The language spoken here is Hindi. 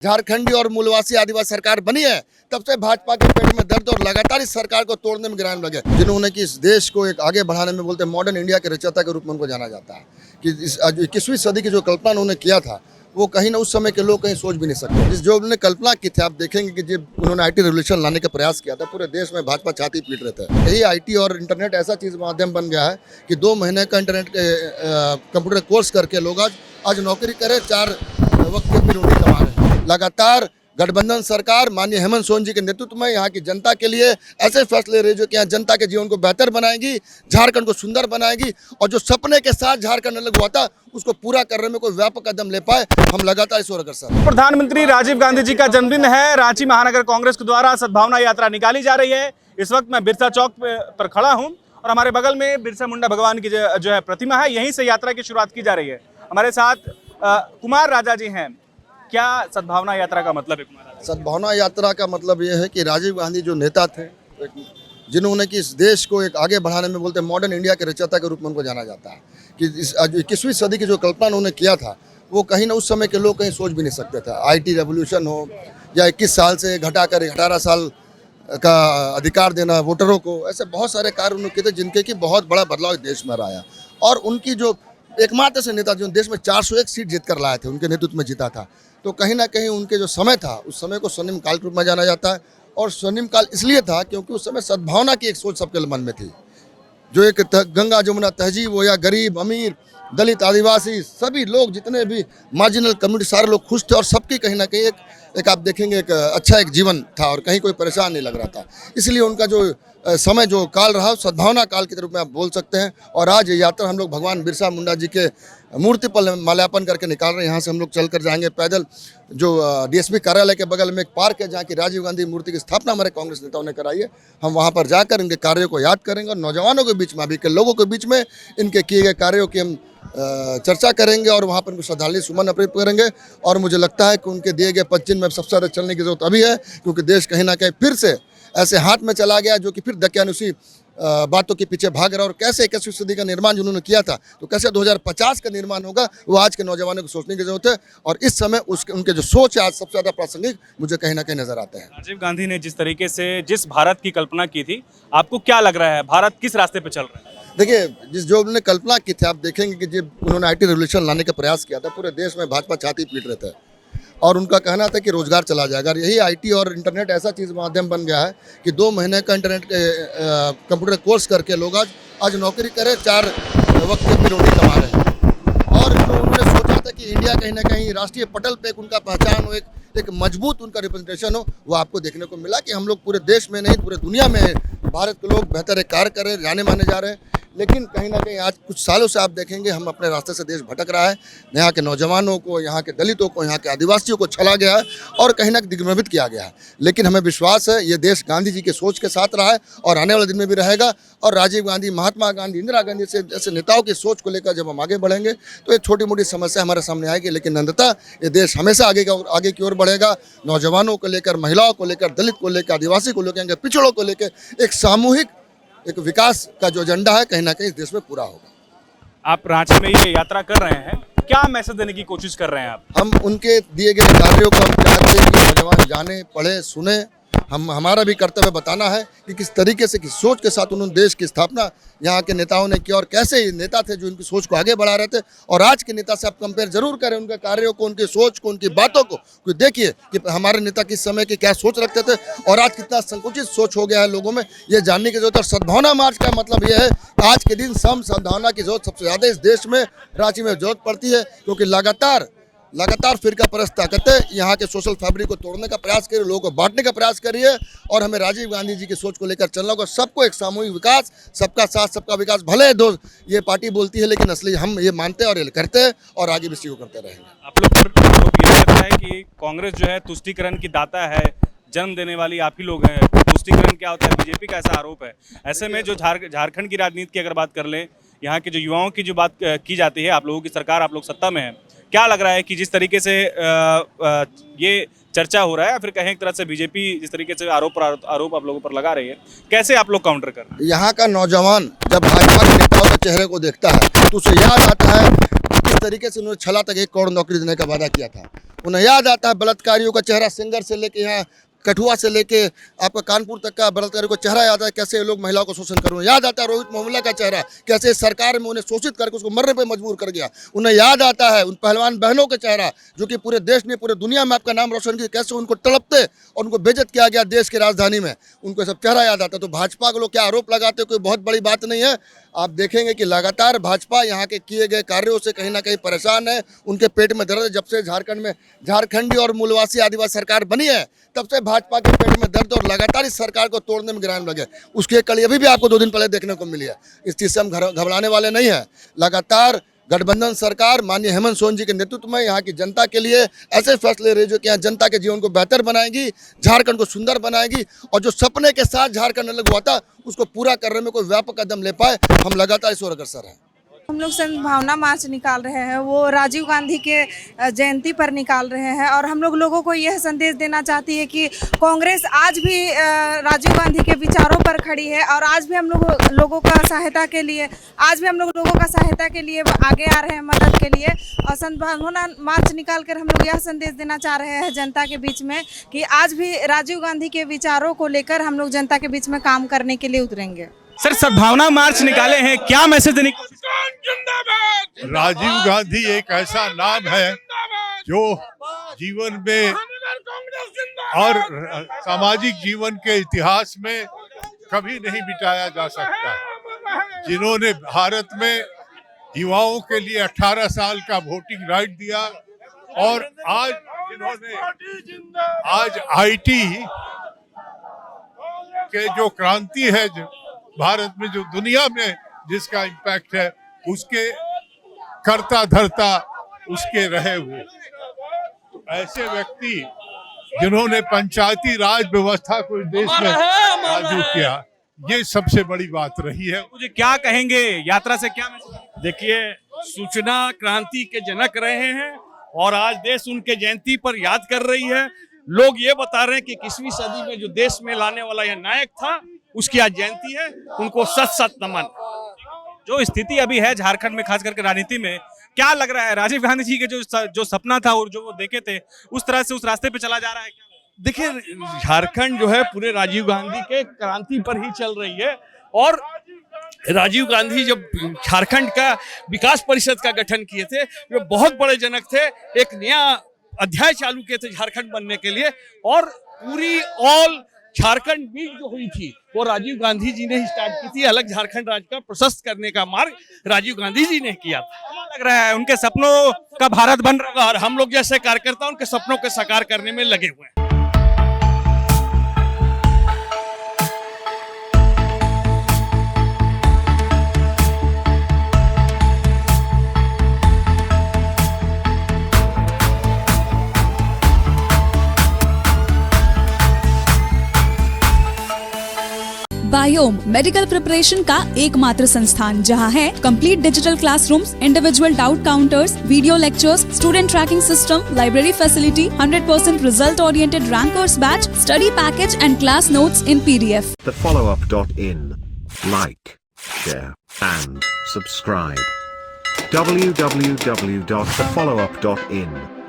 झारखंडी और मूलवासी आदिवासी सरकार बनी है तब से भाजपा के पेट में दर्द और लगातार इस सरकार को तोड़ने में गिराने लगे, जिन्होंने कि इस देश को एक आगे बढ़ाने में बोलते मॉडर्न इंडिया के रचयिता के रूप में उनको जाना जाता है कि इस 21वीं सदी की जो कल्पना उन्होंने किया था वो कहीं ना उस समय के लोग कहीं सोच भी नहीं सकते। जिस जो उन्होंने कल्पना की थी, आप देखेंगे कि जब उन्होंने आईटी रेवोल्यूशन लाने का प्रयास किया था पूरे देश में भाजपा छाती पीट रहे थे। यही आईटी और इंटरनेट ऐसा चीज़ माध्यम बन गया है कि 2 महीने का इंटरनेट कंप्यूटर कोर्स करके लोग आज नौकरी करें, 4 वक्त की रोटी कमा रहे हैं। लगातार गठबंधन सरकार माननीय हेमंत सोरेन जी के नेतृत्व में यहाँ की जनता के लिए ऐसे फैसले ले रही जो कि यहाँ जनता के जीवन को बेहतर बनाएगी, झारखंड को सुंदर बनाएगी और जो सपने के साथ झारखंड अलग हुआ था उसको पूरा करने में कोई व्यापक कदम ले पाए, हम लगातार इस ओर अग्रसर हैं। प्रधानमंत्री राजीव गांधी जी का जन्मदिन है। रांची महानगर कांग्रेस के द्वारा सद्भावना यात्रा निकाली जा रही है। इस वक्त मैं बिरसा चौक पर खड़ा हूँ और हमारे बगल में बिरसा मुंडा भगवान की जो है प्रतिमा है, यहीं से यात्रा की शुरुआत की जा रही है। हमारे साथ कुमार राजा जी हैं। क्या सद्भावना यात्रा का मतलब है कुमार राजा? सद्भावना यात्रा का मतलब ये है कि राजीव गांधी जो नेता थे, जिन्होंने कि इस देश को एक आगे बढ़ाने में बोलते मॉडर्न इंडिया के रचयिता के रूप में उनको जाना जाता है कि इस 21वीं सदी की जो कल्पना उन्होंने किया था वो कहीं ना उस समय के लोग कहीं सोच भी नहीं सकते थे। आईटी रेवोल्यूशन हो या 21 साल से घटाकर 18 साल का अधिकार देना वोटरों को, ऐसे बहुत सारे कार्य उन्होंने किए थे जिनके कि बहुत बड़ा बदलाव देश में आया। और उनकी जो एकमात्र से नेता जो देश में 401 सीट जीत कर लाए थे, उनके नेतृत्व में जीता था, तो कहीं ना कहीं उनके जो समय था उस समय को स्वर्णिम काल के रूप में जाना जाता है। और स्वर्णिम काल इसलिए था क्योंकि उस समय सद्भावना की एक सोच सबके मन में थी। जो एक गंगा जमुना तहजीब हो या गरीब अमीर दलित आदिवासी सभी लोग जितने भी मार्जिनल कम्युनिटी सारे लोग खुश थे और सबकी कहीं ना कहीं एक आप देखेंगे एक अच्छा एक जीवन था और कहीं कोई परेशान नहीं लग रहा था। इसलिए उनका जो समय जो काल रहा सद्भावना काल के रूप में आप बोल सकते हैं। और आज ये यात्रा हम लोग भगवान बिरसा मुंडा जी के मूर्ति पर माल्यार्पण करके निकाल रहे हैं। यहाँ से हम लोग चल कर जाएंगे पैदल जो डीएसपी कार्यालय के बगल में एक पार्क है जहाँ की राजीव गांधी मूर्ति की स्थापना हमारे कांग्रेस नेताओं ने कराई है। हम वहाँ पर जाकर इनके कार्यों को याद करेंगे और नौजवानों के बीच में अभी के लोगों के बीच में इनके किए गए कार्यों की हम चर्चा करेंगे और वहाँ पर उनको श्रद्धांजलि सुमन अर्पित करेंगे। और मुझे लगता है कि उनके दिए गए पद चिन्ह में सबसे ज़्यादा चलने की जरूरत अभी है, क्योंकि देश कहीं ना कहीं फिर से ऐसे हाथ में चला गया जो कि फिर दकियानुसी बातों के पीछे भाग रहा। और कैसे 21वीं सदी का निर्माण जो उन्होंने किया था तो कैसे 2050 का निर्माण होगा वो आज के नौजवानों को सोचने की जरूरत है। और इस समय उनके जो सोच है आज सबसे ज़्यादा प्रासंगिक मुझे कहीं ना कहीं नजर आते हैं। राजीव गांधी ने जिस तरीके से जिस भारत की कल्पना की थी, आपको क्या लग रहा है भारत किस रास्ते पे चल रहा है? देखिए, जो उन्होंने कल्पना की थी, आप देखेंगे कि जब उन्होंने आईटी रेवोल्यूशन लाने का प्रयास किया था पूरे देश में भाजपा छाती पीट रहे थे और उनका कहना था कि रोजगार चला जाएगा। और यही आईटी और इंटरनेट ऐसा चीज़ माध्यम बन गया है कि 2 महीने का इंटरनेट कंप्यूटर कोर्स करके लोग आज नौकरी करें, 4 वक्त की रोटी कमा रहे हैं। और जो उन्होंने सोचा था कि इंडिया कहीं ना कहीं राष्ट्रीय पटल पे उनका पहचान हो, एक मजबूत उनका रिप्रेजेंटेशन हो, वो आपको देखने को मिला कि हम लोग पूरे देश में नहीं पूरे दुनिया में भारत के लोग बेहतर कार्य कर रहे हैं, जाने माने जा रहे हैं। लेकिन कहीं ना कहीं आज कुछ सालों से आप देखेंगे हम अपने रास्ते से देश भटक रहा है। यहाँ के नौजवानों को, यहाँ के दलितों को, यहाँ के आदिवासियों को छला गया है और कहीं ना दिग्भ्रमित किया गया है। लेकिन हमें विश्वास है ये देश गांधी जी के सोच के साथ रहा है और आने वाले दिन में भी रहेगा। और राजीव गांधी, महात्मा गांधी, इंदिरा गांधी ऐसे नेताओं की सोच को लेकर जब हम आगे बढ़ेंगे तो ये छोटी मोटी समस्या हमारे सामने आएगी, लेकिन अंततः ये देश हमेशा आगे की ओर बढ़ेगा। नौजवानों को लेकर, महिलाओं को लेकर, दलित को लेकर, आदिवासी को लेकर, पिछड़ों को लेकर एक सामूहिक एक विकास का जो एजेंडा है कहीं ना कहीं इस देश में पूरा होगा। आप रांची में ये यात्रा कर रहे हैं, क्या मैसेज देने की कोशिश कर रहे हैं आप? हम उनके दिए गए कार्यों को हम चाहते हैं कि नौजवान जाने, पढ़े, सुने। हमारा भी कर्तव्य बताना है कि किस तरीके से किस सोच के साथ उन्होंने देश की स्थापना यहाँ के नेताओं ने की और कैसे नेता थे जो इनकी सोच को आगे बढ़ा रहे थे। और आज के नेता से आप कंपेयर जरूर करें, उनके कार्यों को, उनकी सोच को, उनकी बातों को देखिए कि हमारे नेता किस समय की क्या सोच रखते थे और आज कितना संकुचित सोच हो गया है लोगों में, ये जानने की जरूरत है। सद्भावना मार्च का मतलब ये है आज के दिन सद्भावना की जरूरत सबसे ज़्यादा इस देश में रांची में जरूरत पड़ती है, क्योंकि लगातार फिरका परस्त ताकतें यहाँ के सोशल फैब्रिक को तोड़ने का प्रयास करिए, लोगों को बांटने का प्रयास करिए। और हमें राजीव गांधी जी की सोच को लेकर चलना होगा। सबको एक सामूहिक विकास, सबका साथ सबका विकास। भले दो ये पार्टी बोलती है लेकिन असली हम ये मानते हैं और ये करते हैं और आगे भी इसी को करते रहेंगे। आप लोग पर आरोप ये लगता है कि कांग्रेस जो है तुष्टीकरण की दाता है, जन्म देने वाली आप ही लोग हैं। तुष्टीकरण क्या होता है, बीजेपी का ऐसा आरोप है। ऐसे में जो झारखंड की राजनीति की अगर बात कर लें, यहाँ के जो युवाओं की जो बात की जाती है, आप लोगों की सरकार, आप लोग सत्ता में है, क्या लग रहा है कि जिस तरीके से ये चर्चा हो रहा है या फिर कहें एक तरह से बीजेपी जिस तरीके से आरोप आप लोगों पर लगा रही है, कैसे आप लोग काउंटर कर रहे हैं? यहाँ का नौजवान जब भाजपा के नेताओं के चेहरे को देखता है तो उसे याद आता है किस तरीके से उन्होंने 6 लाख तक 1 करोड़ नौकरी देने का वादा किया था उन्हें याद आता है बलात्कारियों का चेहरा, सिंगर से लेके यहाँ कठुआ से लेके आपका कानपुर तक का बलात्कारियों का चेहरा याद है, कैसे ये लोग महिलाओं को शोषण कर रहे हैं। याद आता है रोहित मोहम्मला का चेहरा, कैसे सरकार में उन्हें शोषित करके उसको मरने पे मजबूर कर गया। उन्हें याद आता है उन पहलवान बहनों का चेहरा जो कि पूरे देश में, पूरे दुनिया में आपका नाम रोशन किया, कैसे उनको तड़पते और उनको बेइज्जत किया गया देश की राजधानी में, उनको सब चेहरा याद आता है। तो भाजपा के लोग क्या आरोप लगाते, कोई बहुत बड़ी बात नहीं है। आप देखेंगे कि लगातार भाजपा यहाँ के किए गए कार्यों से कहीं ना कहीं परेशान है, उनके पेट में दर्द है। जब से झारखंड में झारखंडी और मूलवासी आदिवासी सरकार बनी है तब से भाजपा के पेट में दर्द और लगातार इस सरकार को तोड़ने में गिराने लगे। उसकी कड़ी अभी भी आपको 2 दिन पहले देखने को मिली है। इस चीज़ से हम घबराने वाले नहीं हैं। लगातार गठबंधन सरकार माननीय हेमंत सोरेन जी के नेतृत्व में यहाँ की जनता के लिए ऐसे फैसले ले रही है जो कि यहाँ जनता के जीवन को बेहतर बनाएगी, झारखंड को सुंदर बनाएगी, और जो सपने के साथ झारखंड अलग हुआ था उसको पूरा करने में कोई व्यापक कदम ले पाए, हम लगातार इस ओर अग्रसर हैं। हम लोग सद्भावना मार्च निकाल रहे हैं, वो राजीव गांधी के जयंती पर निकाल रहे हैं, और हम लोगों को यह संदेश देना चाहती है कि कांग्रेस आज भी राजीव गांधी के विचारों पर खड़ी है, और आज भी हम लोगों का सहायता के लिए आगे आ रहे हैं मदद के लिए। और सद्भावना मार्च निकाल कर हम लोग यह संदेश देना चाह रहे हैं जनता के बीच में कि आज भी राजीव गांधी के विचारों को लेकर हम लोग जनता के बीच में काम करने के लिए उतरेंगे। सर, सद्भावना मार्च निकाले हैं, क्या मैसेज देने की कोशिश? राजीव गांधी एक ऐसा नाम है जो जीवन में और सामाजिक जीवन के इतिहास में कभी नहीं मिटाया जा सकता, जिन्होंने भारत में युवाओं के लिए 18 साल का वोटिंग राइट दिया, और आज आईटी के जो क्रांति है भारत में, जो दुनिया में जिसका इम्पैक्ट है, उसके करता धरता उसके रहे हुए। तो ऐसे व्यक्ति जिन्होंने पंचायती राज व्यवस्था को देश में लागू किया, ये सबसे बड़ी बात रही है। मुझे क्या कहेंगे, यात्रा से क्या मैसेज? देखिए, सूचना क्रांति के जनक रहे हैं और आज देश उनके जयंती पर याद कर रही है। लोग ये बता रहे हैं कि 21वीं सदी में जो देश में लाने वाला यह नायक था, उसकी आज जयंती है। उनको सत सत नमन। जो स्थिति अभी है झारखंड में, खास करके राजनीति में, क्या लग रहा है राजीव गांधी जी के जो सपना था और जो वो देखे थे उस तरह से उस रास्ते पे चला जा रहा है क्या? देखिए, झारखंड जो है पूरे राजीव गांधी के क्रांति पर ही चल रही है, और राजीव गांधी जब झारखंड का विकास परिषद का गठन किए थे, वे बहुत बड़े जनक थे, एक नया अध्याय चालू किए थे झारखंड बनने के लिए, और पूरी ऑल झारखंड वीक जो हुई थी वो राजीव गांधी जी ने ही स्टार्ट की थी। अलग झारखंड राज्य का प्रशस्त करने का मार्ग राजीव गांधी जी ने किया था। लग रहा है उनके सपनों का भारत बन रहा है, और हम लोग जैसे कार्यकर्ता उनके सपनों को साकार करने में लगे हुए हैं। बायोम मेडिकल प्रिपरेशन का एकमात्र संस्थान, जहां है complete digital classrooms, individual doubt counters, video lectures, student tracking system, library facility, 100% result oriented rankers batch, study package and class notes in PDF. TheFollowUp.in. Like, share and subscribe. www.thefollowup.in